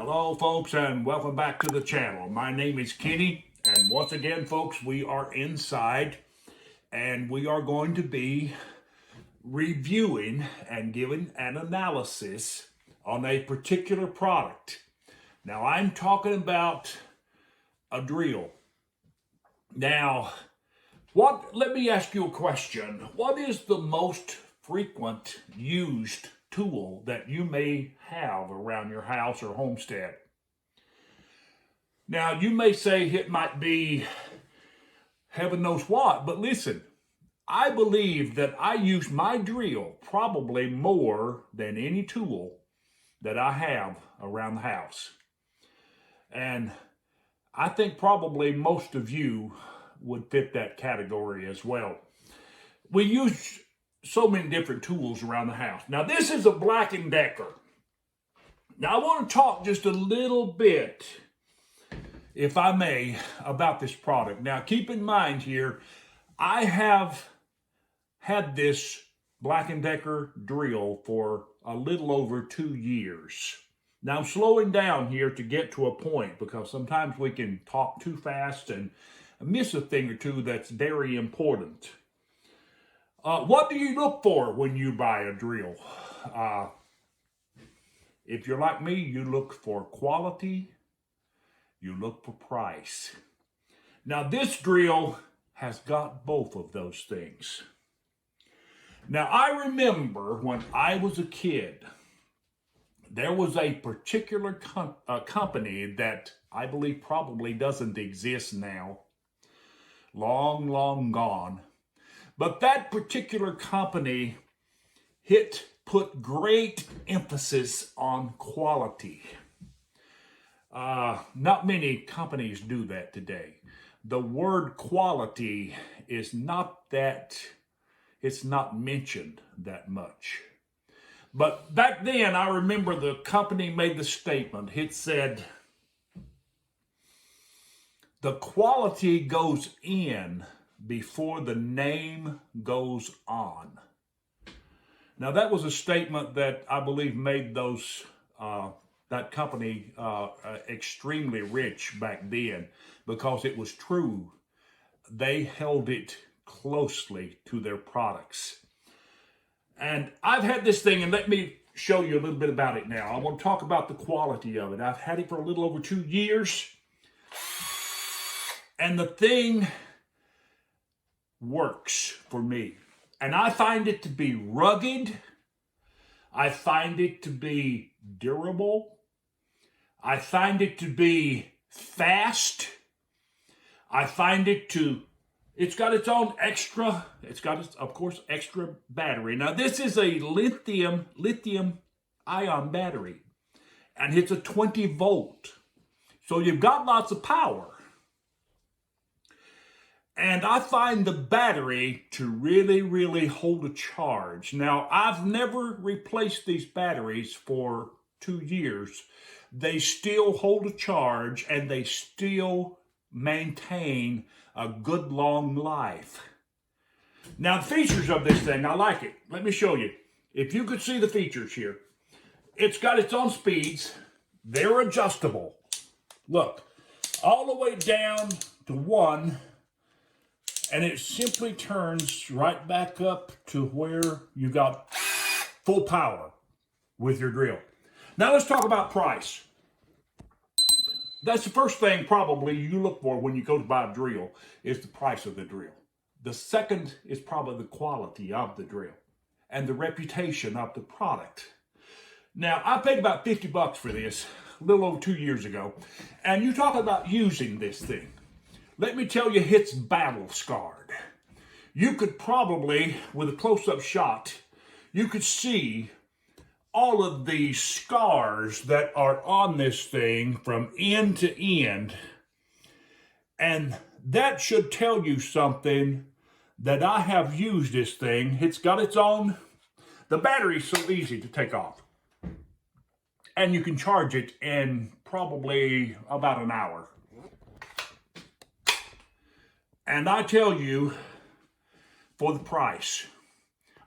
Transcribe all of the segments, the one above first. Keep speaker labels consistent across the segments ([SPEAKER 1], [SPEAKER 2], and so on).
[SPEAKER 1] Hello, folks, and welcome back to the channel. My name is Kenny, and once again, folks, we are inside, and we are going to be reviewing and giving an analysis on a particular product. Now, I'm talking about a drill. Now, let me ask you a question. What is the most frequent used tool that you may have around your house or homestead? Now, you may say it might be heaven knows what, but listen, I believe that I use my drill probably more than any tool that I have around the house. And I think probably most of you would fit that category as well. We use so many different tools around the house. Now, this is a Black & Decker. Now, I want to talk just a little bit, if I may, about this product. Now, keep in mind here, I have had this Black & Decker drill for a little over 2 years. Now, I'm slowing down here to get to a point because sometimes we can talk too fast and miss a thing or two that's very important. What do you look for when you buy a drill? If you're like me, you look for quality, you look for price. Now, this drill has got both of those things. Now, I remember when I was a kid, there was a particular company that I believe probably doesn't exist now. Long, long gone. But that particular company put great emphasis on quality. Not many companies do that today. The word quality is it's not mentioned that much. But back then, I remember the company made the statement. It said, the quality goes in before the name goes on. Now, that was a statement that I believe made that company extremely rich back then because it was true. They held it closely to their products. And I've had this thing, and let me show you a little bit about it now. I want to talk about the quality of it. I've had it for a little over 2 years. And the thing works for me. And I find it to be rugged. I find it to be durable. I find it to be fast. I find it's got its own extra, of course, extra battery. Now, this is a lithium ion battery. And it's a 20 volt. So you've got lots of power. And I find the battery to really, really hold a charge. Now, I've never replaced these batteries for 2 years. They still hold a charge and they still maintain a good long life. Now, the features of this thing, I like it. Let me show you. If you could see the features here, it's got its own speeds. They're adjustable. Look, all the way down to 1. And it simply turns right back up to where you got full power with your drill. Now let's talk about price. That's the first thing probably you look for when you go to buy a drill is the price of the drill. The second is probably the quality of the drill and the reputation of the product. Now, I paid about $50 for this a little over 2 years ago. And you talk about using this thing. Let me tell you, it's battle scarred. You could probably, with a close-up shot, you could see all of the scars that are on this thing from end to end. And that should tell you something that I have used this thing. It's got its own, the battery's so easy to take off. And you can charge it in probably about an hour. And I tell you, for the price,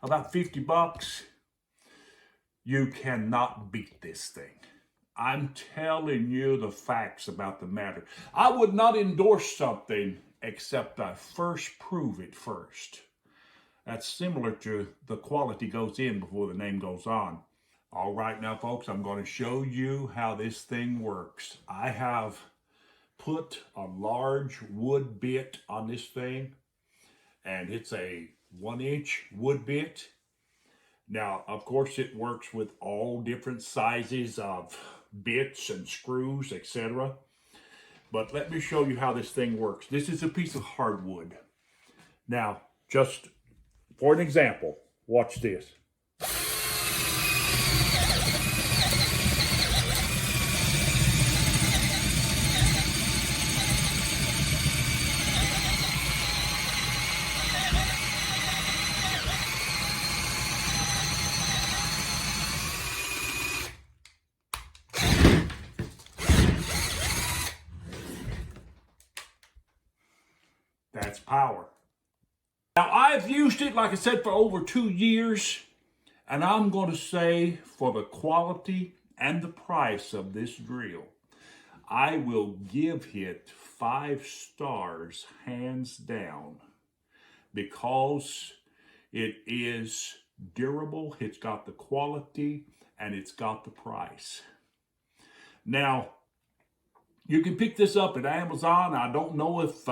[SPEAKER 1] about $50, you cannot beat this thing. I'm telling you the facts about the matter. I would not endorse something except I first prove it first. That's similar to the quality goes in before the name goes on. All right, now folks, I'm going to show you how this thing works. I have put a large wood bit on this thing, and it's a 1-inch wood bit. Now, of course, it works with all different sizes of bits and screws, etc. But let me show you how this thing works. This is a piece of hardwood. Now, just for an example, watch this. That's power. Now, I've used it, like I said, for over 2 years, and I'm going to say for the quality and the price of this drill, I will give it 5 stars, hands down, because it is durable, it's got the quality, and it's got the price. Now, you can pick this up at Amazon. I don't know if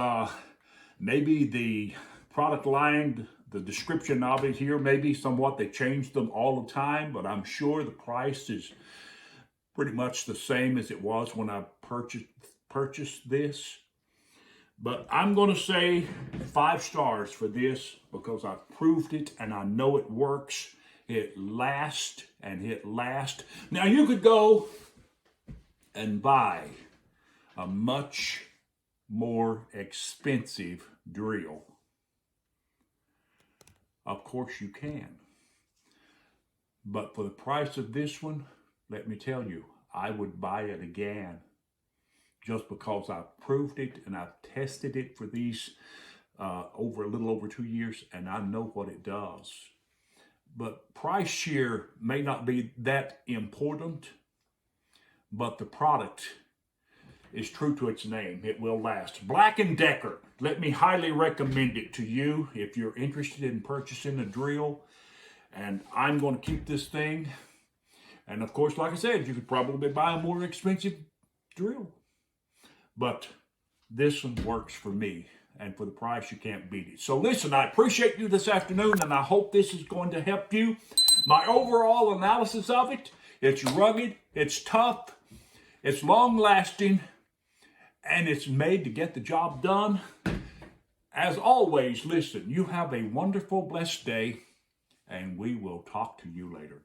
[SPEAKER 1] maybe the product line, the description of it here, maybe somewhat they change them all the time, but I'm sure the price is pretty much the same as it was when I purchased this. But I'm going to say 5 stars for this because I've proved it and I know it works. It lasts and it lasts. Now you could go and buy a much more expensive drill. Of course you can. But for the price of this one, let me tell you, I would buy it again. Just because I've proved it and I've tested it for these over a little over 2 years, and I know what it does. But price here may not be that important, but the product is true to its name. It will last. Black & Decker. Let me highly recommend it to you if you're interested in purchasing a drill. And I'm going to keep this thing. And of course, like I said, you could probably buy a more expensive drill. But this one works for me. And for the price, you can't beat it. So listen, I appreciate you this afternoon, and I hope this is going to help you. My overall analysis of it, it's rugged, it's tough, it's long-lasting, and it's made to get the job done. As always, listen, you have a wonderful, blessed day, and we will talk to you later.